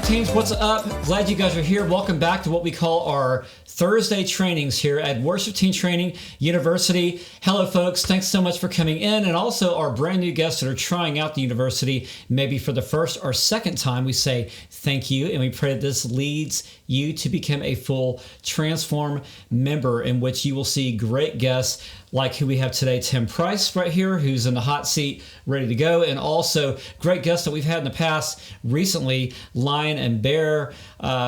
teams, what's up? Glad you guys are here. Welcome back to what we call our Thursday trainings here at Worship Team Training University. Hello, folks. Thanks so much for coming in. And also our brand new guests that are trying out the university, maybe for the first or second time, we say thank you. And we pray that this leads you to become a full transform member, in which you will see great guests like who we have today, Tim Price right here, who's in the hot seat, ready to go. And also great guests that we've had in the past recently, Lion and Bear.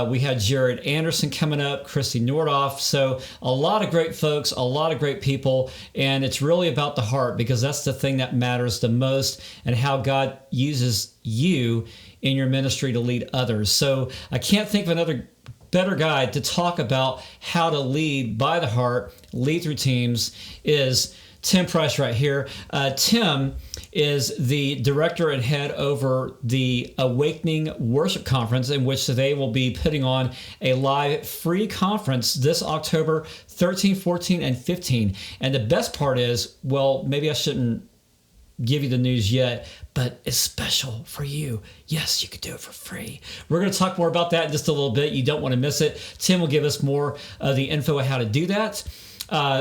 We had Jared Anderson coming up, Christy Nordoff. So a lot of great folks, a lot of great people. And it's really about the heart, because that's the thing that matters the most, and how God uses you in your ministry to lead others. So I can't think of another better guide to talk about how to lead by the heart, lead through teams, is Tim Price right here. Tim is the director and head over the Awakening Worship Conference, in which they will be putting on a live free conference this October 13, 14, and 15. And the best part is, well, maybe I shouldn't give you the news yet, but it's special for you. Yes, you could do it for free. We're going to talk more about that in just a little bit. You don't want to miss it. Tim will give us more of the info on how to do that.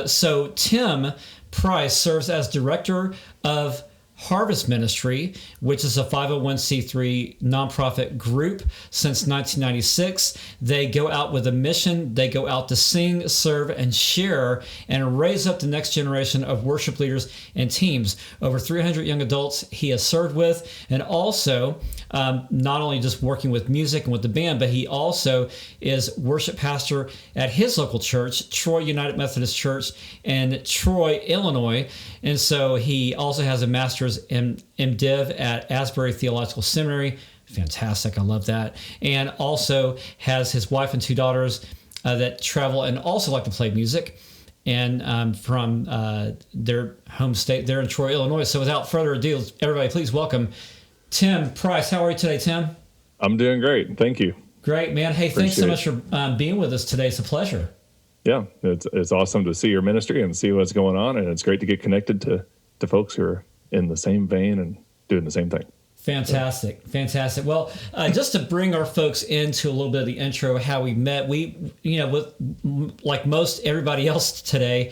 So Tim Price serves as director of Harvest Ministry, which is a 501c3 nonprofit group since 1996. They go out with a mission. They go out to sing, serve, and share, and raise up the next generation of worship leaders and teams. Over 300 young adults he has served with, and also not only just working with music and with the band, but he also is worship pastor at his local church, Troy United Methodist Church in Troy, Illinois. And so he also has a master's in MDiv at Asbury Theological Seminary. Fantastic. I love that. And also has his wife and two daughters that travel and also like to play music, and from their home state there in Troy, Illinois. So without further ado, everybody, please welcome Tim Price. How are you today, Tim? I'm doing great. Thank you. Great, man. Hey, thanks so much for being with us today. It's a pleasure. Yeah, it's awesome to see your ministry and see what's going on, and it's great to get connected to folks who are in the same vein and doing the same thing. Fantastic. Fantastic. Well, just to bring our folks into a little bit of the intro, how we met, with like most everybody else today,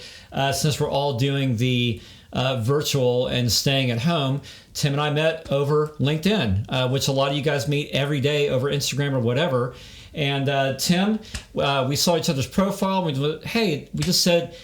since we're all doing the virtual and staying at home, Tim and I met over LinkedIn, which a lot of you guys meet every day over Instagram or whatever. And Tim, we saw each other's profile. We just said,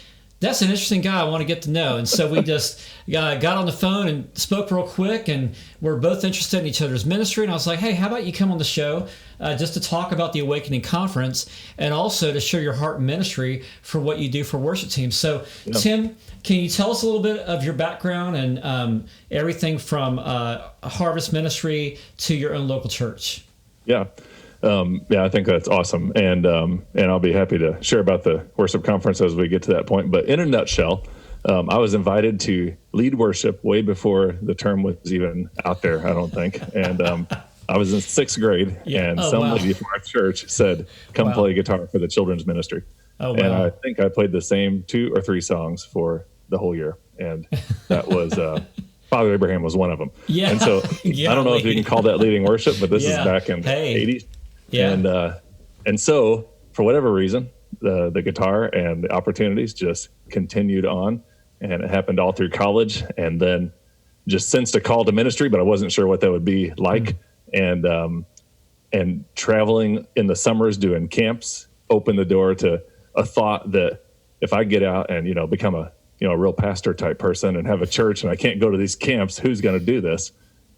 that's an interesting guy I want to get to know. And so we just got on the phone and spoke real quick, and we're both interested in each other's ministry. And I was like, hey, how about you come on the show just to talk about the Awakening Conference, and also to share your heart and ministry for what you do for worship teams. So Tim, can you tell us a little bit of your background and everything from Harvest Ministry to your own local church? Yeah. I think that's awesome. And I'll be happy to share about the worship conference as we get to that point. But in a nutshell, I was invited to lead worship way before the term was even out there, I don't think. And I was in sixth grade, and lady from our church said, come play guitar for the children's ministry. Oh, wow. And I think I played the same 2 or 3 songs for the whole year. And that was... Father Abraham was one of them. Yeah. And so I don't know if you can call that leading worship, but this is back in the 80s. Yeah. And so for whatever reason, the guitar and the opportunities just continued on, and it happened all through college, and then just sensed a call to ministry, but I wasn't sure what that would be like. Mm-hmm. And traveling in the summers doing camps opened the door to a thought that if I get out and, become a real pastor type person and have a church, and I can't go to these camps, who's going to do this?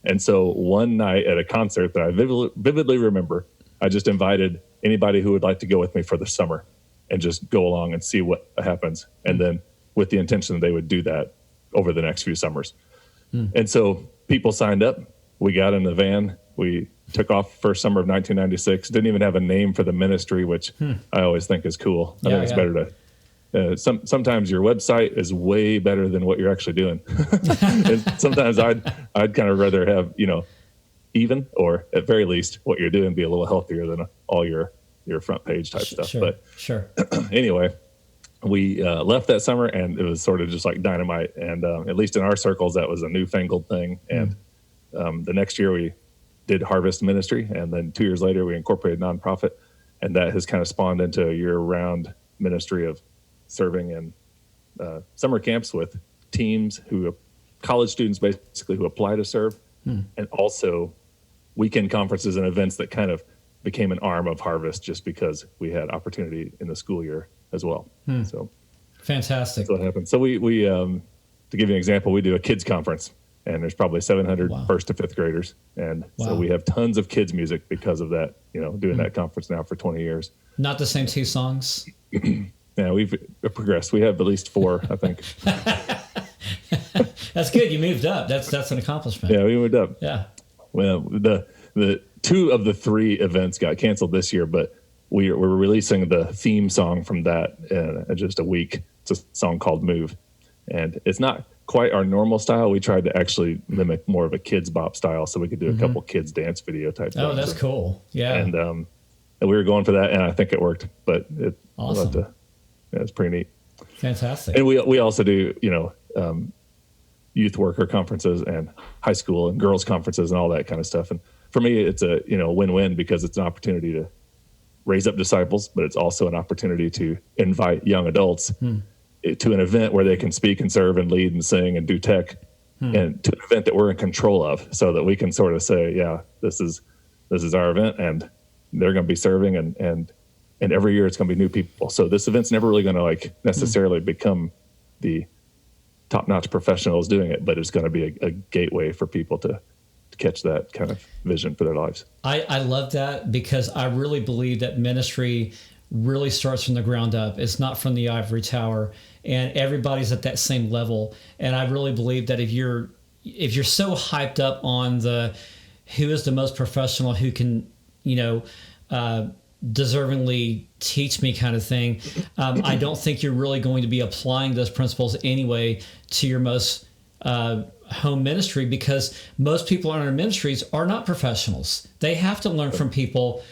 And so one night at a concert that I vividly remember, I just invited anybody who would like to go with me for the summer and just go along and see what happens. And then with the intention that they would do that over the next few summers. And so people signed up. We got in the van. We took off first summer of 1996. Didn't even have a name for the ministry, which I always think is cool. I think it's better to sometimes your website is way better than what you're actually doing. And sometimes I'd kind of rather have, even, or at very least what you're doing be a little healthier than all your front page type stuff. Sure. Anyway, we left that summer, and it was sort of just like dynamite. And at least in our circles, that was a newfangled thing. And the next year we did harvest ministry. And then 2 years later, we incorporated nonprofit. And that has kind of spawned into a year-round ministry of serving in summer camps with teams college students basically who apply to serve, and also weekend conferences and events that kind of became an arm of Harvest just because we had opportunity in the school year as well. So fantastic. That's what happened. So we to give you an example, we do a kids conference, and there's probably 700 first to fifth graders. And so we have tons of kids music because of that, doing that conference now for 20 years. Not the same 2 songs. Yeah, we've progressed. We have at least 4, I think. That's good. You moved up. That's an accomplishment. Yeah, we moved up. Yeah. Well, the 2 of the 3 events got canceled this year, but we're releasing the theme song from that in just a week. It's a song called Move. And it's not quite our normal style. We tried to actually mimic more of a kids bop style so we could do a couple kids dance video type things. Oh, that's cool. Yeah. And we were going for that, and I think it worked. But awesome. It's pretty neat. Fantastic. And we also do, youth worker conferences and high school and girls conferences and all that kind of stuff. And for me, it's a win-win because it's an opportunity to raise up disciples, but it's also an opportunity to invite young adults to an event where they can speak and serve and lead and sing and do tech, and to an event that we're in control of, so that we can sort of say, yeah, this is our event, and they're going to be serving, and every year it's going to be new people. So this event's never really going to necessarily become the top-notch professionals doing it, but it's going to be a gateway for people to catch that kind of vision for their lives. I love that, because I really believe that ministry really starts from the ground up. It's not from the ivory tower, and everybody's at that same level. And I really believe that if you're so hyped up on who is the most professional, who can, deservingly teach me kind of thing, I don't think you're really going to be applying those principles anyway to your most home ministry, because most people in our ministries are not professionals. They have to learn from people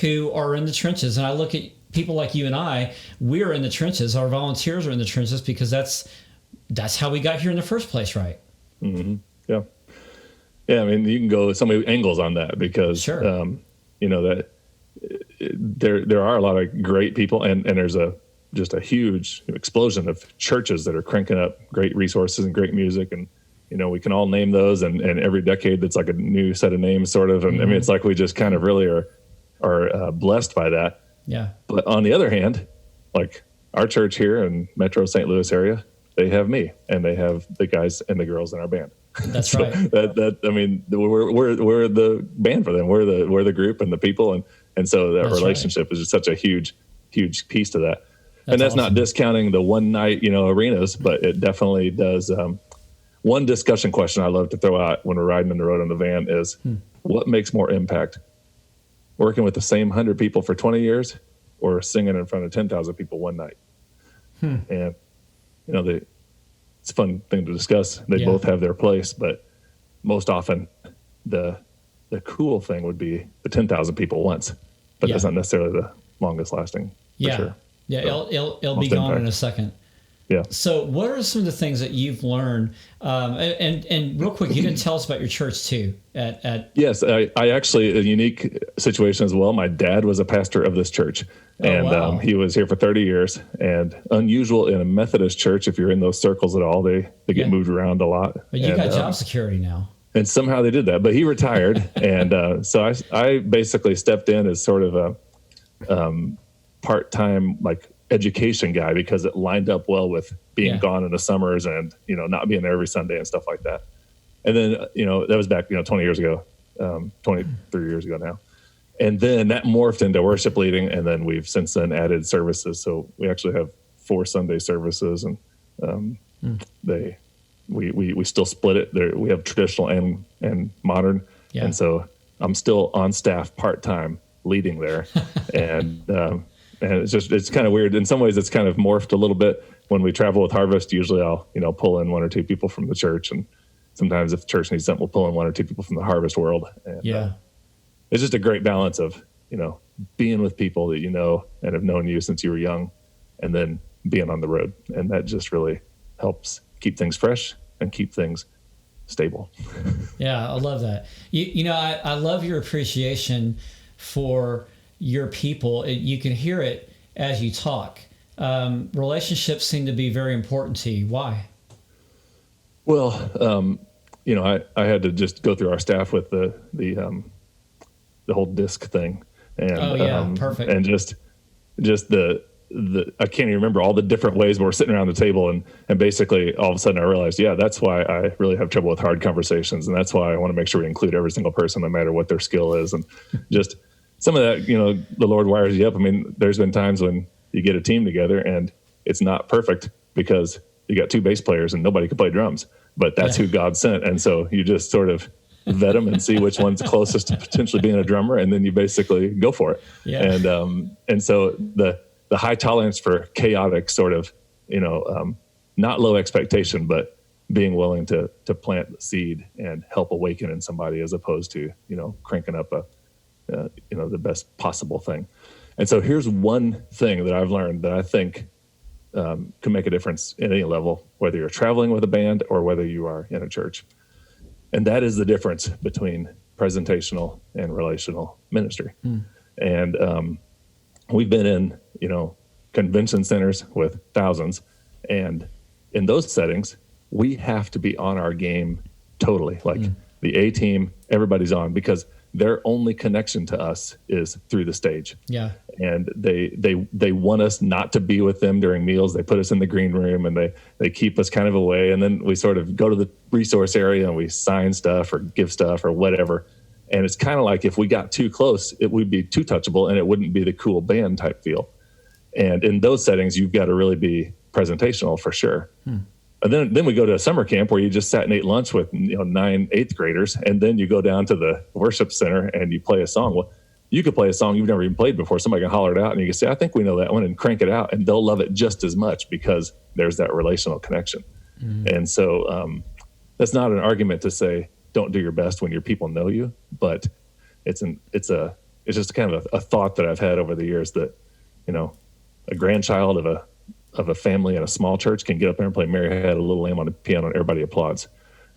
who are in the trenches. And I look at people like you and I, we're in the trenches. Our volunteers are in the trenches because that's how we got here in the first place, right? Mm-hmm. Yeah. Yeah, I mean, you can go so many angles on that because, sure. That there are a lot of great people, and there's just a huge explosion of churches that are cranking up great resources and great music, and we can all name those, and every decade that's like a new set of names, sort of, and I mean, it's like we just kind of really are blessed by that. Yeah. But on the other hand, like our church here in Metro St. Louis area, they have me, and they have the guys and the girls in our band. That's so right. I mean, we're the band for them. We're the group and the people, and so that relationship is just such a huge piece to that. And that's awesome. Not discounting the one night arenas, but it definitely does. One discussion question I love to throw out when we're riding on the road in the van is, what makes more impact? Working with the same 100 people for 20 years, or singing in front of 10,000 people one night? And it's a fun thing to discuss. They both have their place, but most often the cool thing would be the 10,000 people once, but that's not necessarily the longest lasting. Yeah. For sure. Yeah. So, it'll be gone in a second. Yeah. So what are some of the things that you've learned? And real quick, you didn't tell us about your church too. Yes, I actually, a unique situation as well. My dad was a pastor of this church, and he was here for 30 years, and unusual in a Methodist church. If you're in those circles at all, they get moved around a lot. But you got job security now. And somehow they did that, but he retired. And so I basically stepped in as sort of a part-time, education guy, because it lined up well with being gone in the summers and not being there every Sunday and stuff like that. And then that was back 20 years ago, 23 years ago now, and then that morphed into worship leading, and then we've since then added services. So we actually have 4 Sunday services, and we still split it there. We have traditional and modern, and so I'm still on staff part-time leading there. And it's kind of weird. In some ways, it's kind of morphed a little bit. When we travel with Harvest, usually I'll, pull in 1 or 2 people from the church. And sometimes if the church needs something, we'll pull in 1 or 2 people from the Harvest world. And, it's just a great balance of, being with people that and have known you since you were young, and then being on the road. And that just really helps keep things fresh and keep things stable. Yeah, I love that. I love your appreciation for your people. You can hear it as you talk. Relationships seem to be very important to you. Why? Well, I had to just go through our staff with the whole disc thing, and perfect. and just the I can't even remember all the different ways we're sitting around the table, and basically all of a sudden I realized, that's why I really have trouble with hard conversations, and that's why I want to make sure we include every single person, no matter what their skill is, and just some of that, the Lord wires you up. I mean, there's been times when you get a team together and it's not perfect because you got two bass players and nobody could play drums, but that's who God sent, and so you just sort of vet them and see which one's closest to potentially being a drummer, and then you basically go for it. And so the high tolerance for chaotic sort of, not low expectation, but being willing to plant the seed and help awaken in somebody, as opposed to, cranking up the best possible thing. And so here's one thing that I've learned that I think can make a difference at any level, whether you're traveling with a band or whether you are in a church. And that is the difference between presentational and relational ministry. And we've been in, convention centers with thousands. And in those settings, we have to be on our game totally. Like the A team, everybody's on, because their only connection to us is through the stage. Yeah. And they want us not to be with them during meals. They put us in the green room and they keep us kind of away. And then we sort of go to the resource area and we sign stuff or give stuff or whatever. And it's kind of like if we got too close, it would be too touchable and it wouldn't be the cool band type feel. And in those settings, you've got to really be presentational for sure. And then we go to a summer camp where you just sat and ate lunch with 9 8th graders, and then you go down to the worship center and you play a song. Well, you could play a song you've never even played before. Somebody can holler it out and you can say, I think we know that one, and crank it out, and they'll love it just as much because there's that relational connection. And so that's not an argument to say don't do your best when your people know you, but it's just kind of a thought that I've had over the years that, a grandchild of a family in a small church can get up there and play Mary Had a Little Lamb on the piano and everybody applauds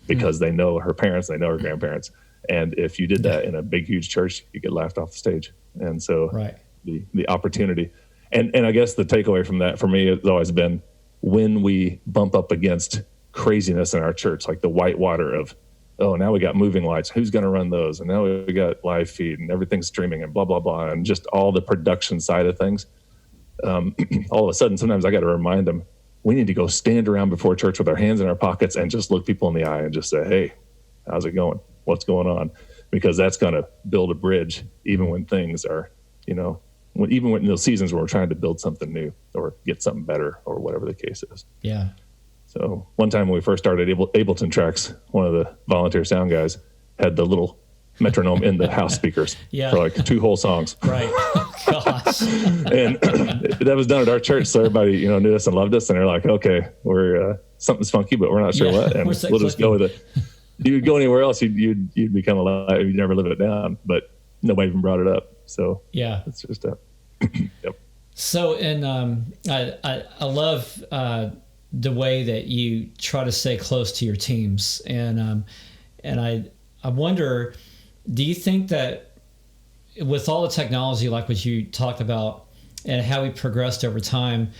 because they know her parents, they know her grandparents. And if you did that in a big, huge church, you get laughed off the stage. And so the opportunity, and I guess the takeaway from that for me has always been when we bump up against craziness in our church, like the whitewater of, oh, now we got moving lights, who's going to run those? And now we got live feed and everything's streaming and blah, blah, blah. And just all the production side of things. All of a sudden, sometimes I got to remind them, we need to go stand around before church with our hands in our pockets and just look people in the eye and just say, hey, how's it going? What's going on? Because that's going to build a bridge, even when things are, even in those seasons where we're trying to build something new or get something better or whatever the case is. Yeah. So one time when we first started Ableton Tracks, one of the volunteer sound guys had the little metronome in the house speakers for like 2 whole songs. Right. Gosh. And that was done at our church. So everybody, knew us and loved us. And they're like, okay, we're, something's funky, but we're not sure what. And we'll just go with it. You'd go anywhere else, you'd become alive. You'd never live it down, but nobody even brought it up. So it's just yep. So, I love, the way that you try to stay close to your teams. And I wonder, do you think that with all the technology, like what you talked about and how we progressed over time,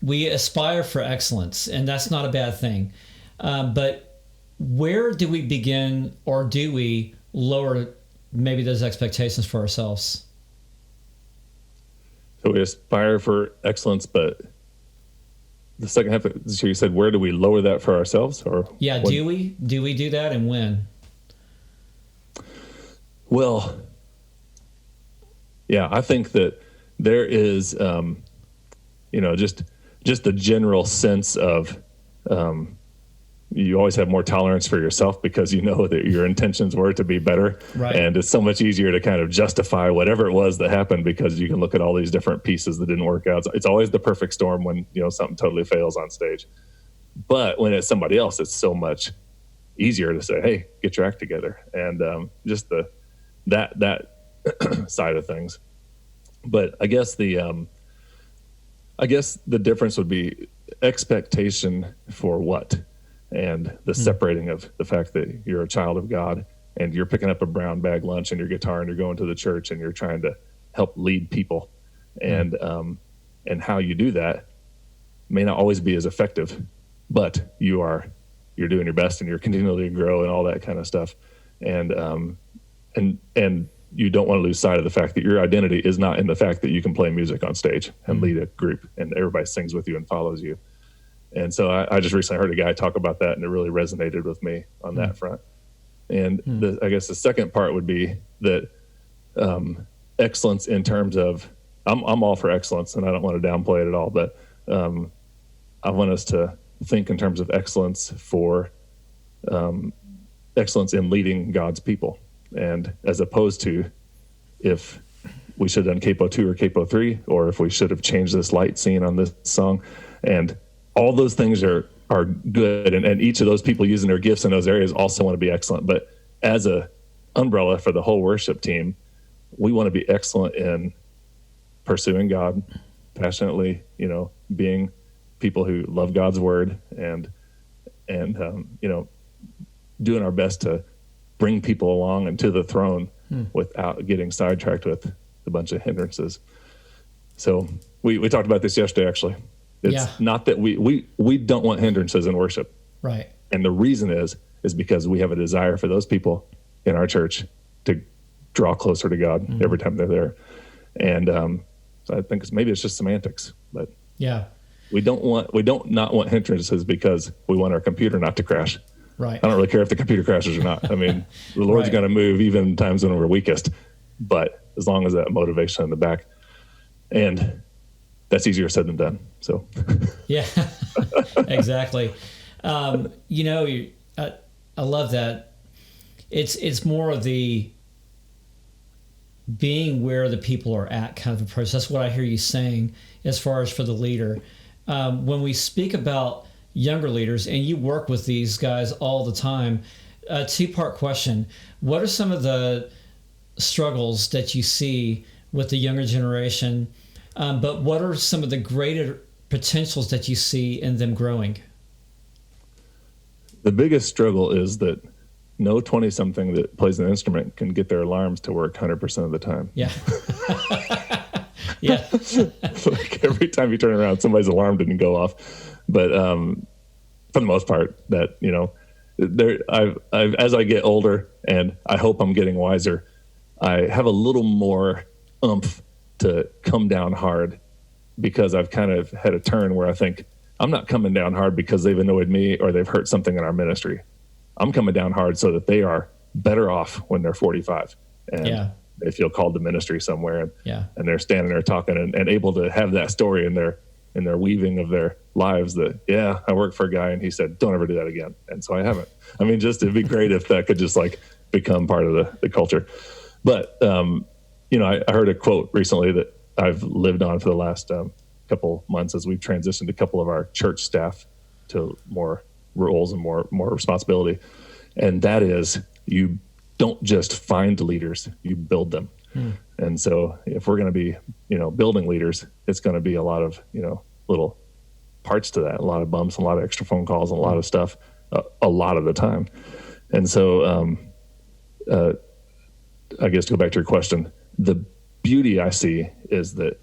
we aspire for excellence, and that's not a bad thing. But where do we begin, or do we lower maybe those expectations for ourselves? So we aspire for excellence, but the second half, so you said, where do we lower that for ourselves? Or do we do that, and when? Well, yeah, I think that there is, just the general sense of, you always have more tolerance for yourself because you know that your intentions were to be better. Right. And it's so much easier to kind of justify whatever it was that happened because you can look at all these different pieces that didn't work out. It's always the perfect storm when, something totally fails on stage. But when it's somebody else, it's so much easier to say, hey, get your act together. And just that side of things. But I guess the difference would be expectation for what? and the separating of the fact that you're a child of God and you're picking up a brown bag lunch and your guitar and you're going to the church and you're trying to help lead people, and how you do that may not always be as effective, but you're doing your best and you're continually grow and all that kind of stuff. And you don't want to lose sight of the fact that your identity is not in the fact that you can play music on stage and lead a group and everybody sings with you and follows you. And so I just recently heard a guy talk about that, and it really resonated with me on that front. And I guess the second part would be that excellence in terms of, I'm all for excellence and I don't want to downplay it at all, but I want us to think in terms of excellence for excellence in leading God's people. And as opposed to if we should have done capo 2 or capo 3, or if we should have changed this light scene on this song, and all those things are good. And each of those people using their gifts in those areas also want to be excellent. But as a umbrella for the whole worship team, we want to be excellent in pursuing God passionately, being people who love God's word and doing our best to bring people along and to the throne without getting sidetracked with a bunch of hindrances. So we talked about this yesterday, actually. It's not that we don't want hindrances in worship. Right. And the reason is because we have a desire for those people in our church to draw closer to God every time they're there. And so I think maybe it's just semantics, but we don't not want hindrances because we want our computer not to crash. Right. I don't really care if the computer crashes or not. I mean, the Lord's going to move even in times when we're weakest, but as long as that motivation in the back, and that's easier said than done. So yeah, exactly. I love that. It's more of the being where the people are at kind of approach. That's what I hear you saying as far as for the leader. When we speak about younger leaders, and you work with these guys all the time, a two-part question. What are some of the struggles that you see with the younger generation? But what are some of the greater potentials that you see in them growing? The biggest struggle is that no 20-something that plays an instrument can get their alarms to work 100% of the time. Yeah. Yeah. Like every time you turn around, somebody's alarm didn't go off. But for the most part, that, I've as I get older, and I hope I'm getting wiser, I have a little more oomph to come down hard, because I've kind of had a turn where I think I'm not coming down hard because they've annoyed me or they've hurt something in our ministry. I'm coming down hard so that they are better off when they're 45 and they feel called to ministry somewhere, and they're standing there talking and able to have that story in their weaving of their lives that, I worked for a guy and he said, don't ever do that again. And so I haven't. I mean, just it'd be great if that could just like become part of the culture. But, I heard a quote recently that I've lived on for the last couple months as we've transitioned a couple of our church staff to more roles and more responsibility. And that is, you don't just find leaders, you build them. And so if we're going to be, building leaders, it's going to be a lot of, little parts to that, a lot of bumps, a lot of extra phone calls, and a lot of stuff, a lot of the time. And so I guess to go back to your question, the beauty I see is that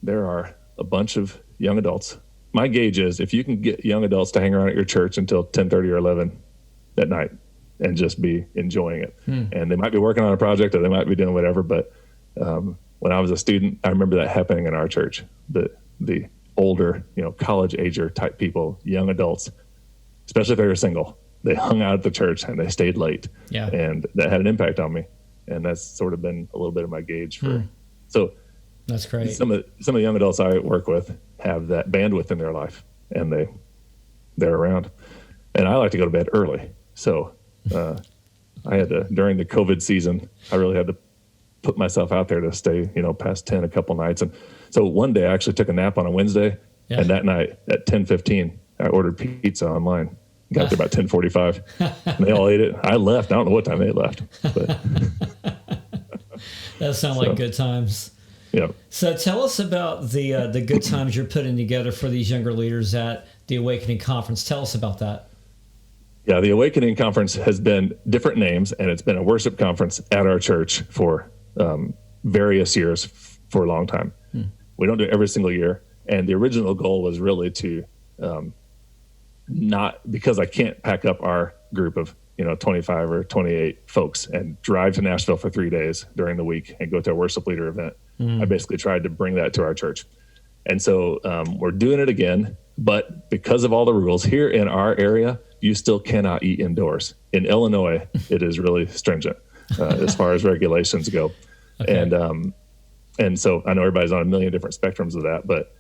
there are a bunch of young adults. My gauge is if you can get young adults to hang around at your church until 10:30 or 11 at night and just be enjoying it. And they might be working on a project or they might be doing whatever. But when I was a student, I remember that happening in our church, the older, college ager type people, young adults, especially if they were single, they hung out at the church and they stayed late. Yeah. And that had an impact on me. And that's sort of been a little bit of my gauge for, so that's great. Some of the young adults I work with have that bandwidth in their life, and they're around. And I like to go to bed early. So I had to, during the COVID season, I really had to put myself out there to stay, past 10 a couple nights. And so one day I actually took a nap on a Wednesday, and that night at 10:15, I ordered pizza online. Got there about 10:45, and they all ate it. I left. I don't know what time they left. But that sounds like good times. Yeah. So tell us about the good times you're putting together for these younger leaders at the Awakening Conference. Tell us about that. Yeah, the Awakening Conference has been different names, and it's been a worship conference at our church for various years for a long time. We don't do it every single year. And the original goal was really to not, because I can't pack up our group of 25 or 28 folks and drive to Nashville for 3 days during the week and go to a worship leader event. I basically tried to bring that to our church. And so we're doing it again, but because of all the rules here in our area, you still cannot eat indoors. In Illinois, it is really stringent as far as regulations go. Okay. And so I know everybody's on a million different spectrums of that, but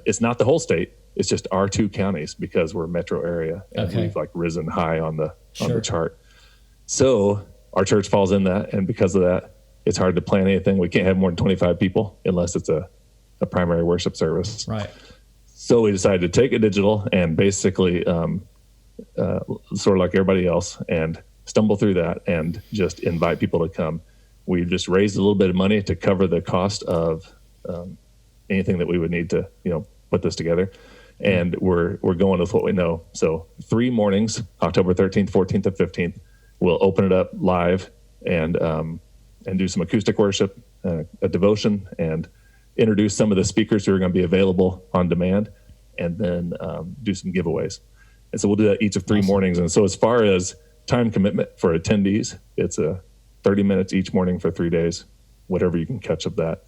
it's not the whole state. It's just our 2 counties because we're a metro area and we've risen high on the chart. So our church falls in that. And because of that, it's hard to plan anything. We can't have more than 25 people unless it's a primary worship service. Right. So we decided to take it digital and basically sort of like everybody else and stumble through that and just invite people to come. We just raised a little bit of money to cover the cost of anything that we would need to, put this together. And we're going with what we know. So 3 mornings, October 13th, 14th, and 15th, we'll open it up live and do some acoustic worship, a devotion, and introduce some of the speakers who are going to be available on demand, and then do some giveaways. And so we'll do that each of 3 mornings. And so as far as time commitment for attendees, it's 30 minutes each morning for 3 days, whatever you can catch of that.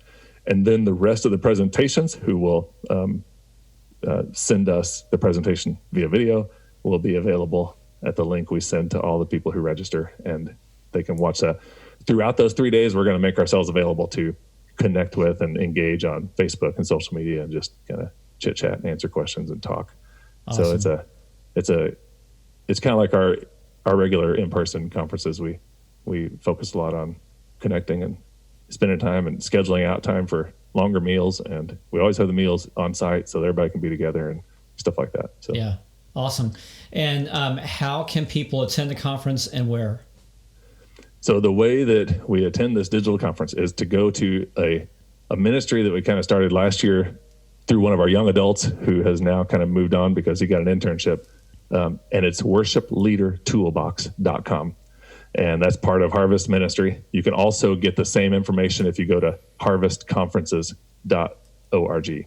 And then the rest of the presentations, who will send us the presentation via video, will be available at the link we send to all the people who register, and they can watch that. Throughout those 3 days, we're going to make ourselves available to connect with and engage on Facebook and social media and just kind of chit chat and answer questions and talk. Awesome. So it's kind of like our regular in-person conferences. We focus a lot on connecting and spending time and scheduling out time for longer meals, and we always have the meals on site so that everybody can be together and stuff like that. So yeah, awesome. And how can people attend the conference and where? So the way that we attend this digital conference is to go to a ministry that we kind of started last year through one of our young adults who has now kind of moved on because he got an internship. And it's worshipleadertoolbox.com. And that's part of Harvest Ministry. You can also get the same information if you go to harvestconferences.org.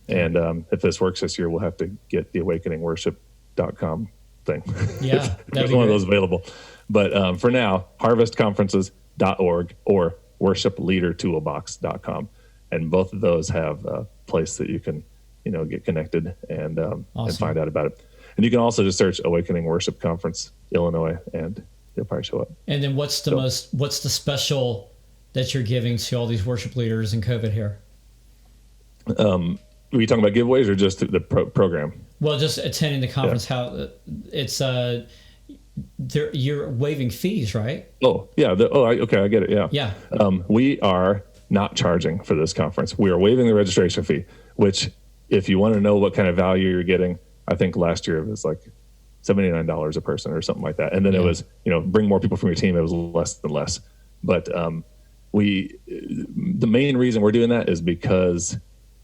And if this works this year, we'll have to get the awakeningworship.com thing. Yeah, there's one of those available. But for now, harvestconferences.org or worshipleadertoolbox.com. And both of those have a place that you can, get connected and find out about it. And you can also just search Awakening Worship Conference, Illinois, and you'll probably show up. And then what's the special that you're giving to all these worship leaders in COVID here? Are you talking about giveaways or just the program? Well, just attending the conference. Yeah. How it's you're waiving fees, right? Oh yeah. Okay, I get it. Yeah. Yeah. We are not charging for this conference. We are waiving the registration fee, which, if you want to know what kind of value you're getting, I think last year it was like $79 a person or something like that. And then it was, bring more people from your team. It was less than less. But the main reason we're doing that is because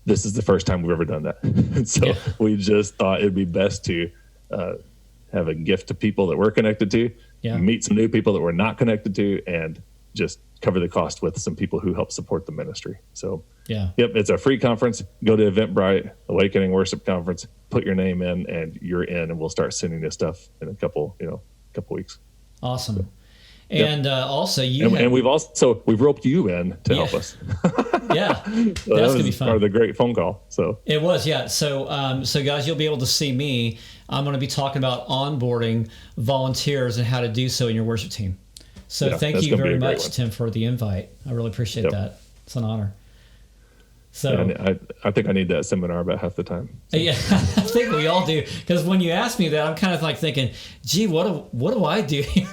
this is the first time we've ever done that. So we just thought it'd be best to have a gift to people that we're connected to, meet some new people that we're not connected to, and just cover the cost with some people who help support the ministry. So it's a free conference. Go to Eventbrite, Awakening Worship Conference, put your name in, and you're in, and we'll start sending this stuff in a couple weeks. Awesome. So, and also we've roped you in to help us. Yeah. So that's gonna be fun. Part of the great phone call. So it was, yeah. So guys, you'll be able to see me. I'm going to be talking about onboarding volunteers and how to do so in your worship team. So thank you very much, Tim, for the invite. I really appreciate that. It's an honor. So I think I need that seminar about half the time. So. Yeah, I think we all do. Because when you ask me that, I'm kind of like thinking, gee, what do I do here?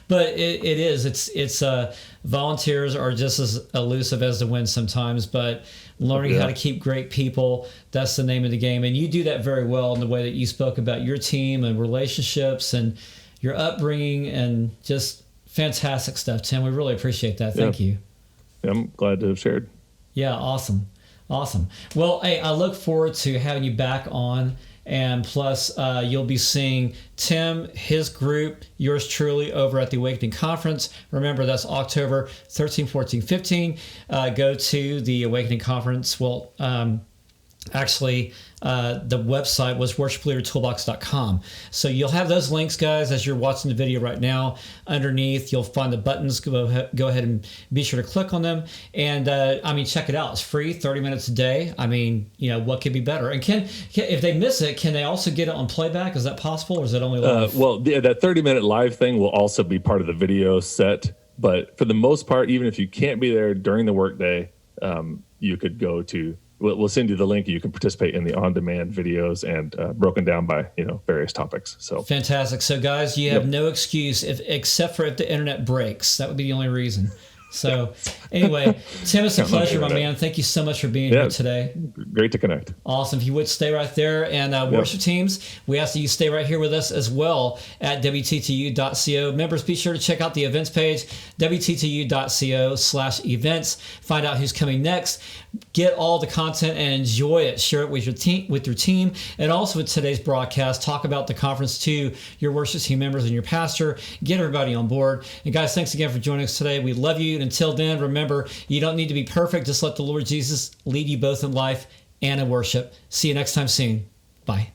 But it is. It's volunteers are just as elusive as the wind sometimes, but learning how to keep great people, that's the name of the game. And you do that very well in the way that you spoke about your team and relationships and your upbringing and just fantastic stuff, Tim. We really appreciate that. Thank you. Yeah, I'm glad to have shared. Yeah, awesome. Well, hey, I look forward to having you back on And plus, you'll be seeing Tim, his group, yours truly over at the Awakening Conference. Remember, that's October 13, 14, 15. Go to the Awakening Conference. Well, actually, the website was worshipleadertoolbox.com. So you'll have those links, guys, as you're watching the video right now. Underneath, you'll find the buttons. Go ahead and be sure to click on them. And check it out. It's free, 30 minutes a day. What could be better? And if they miss it, can they also get it on playback? Is that possible, or is it only live? That 30-minute live thing will also be part of the video set. But for the most part, even if you can't be there during the workday, you could go to. We'll send you the link. You can participate in the on-demand videos and broken down by various topics. So fantastic. So guys, you have no excuse except for if the internet breaks. That would be the only reason. So anyway, Tim, it's a pleasure, my man. Thank you so much for being here today. Great to connect. Awesome. If you would stay right there, and worship teams, we ask that you stay right here with us as well at WTTU.co. Members, be sure to check out the events page, WTTU.co/events. Find out who's coming next. Get all the content and enjoy it. Share it with your team, and also with today's broadcast. Talk about the conference to your worship team members and your pastor. Get everybody on board. And guys, thanks again for joining us today. We love you. And until then, remember, you don't need to be perfect. Just let the Lord Jesus lead you both in life and in worship. See you next time soon. Bye.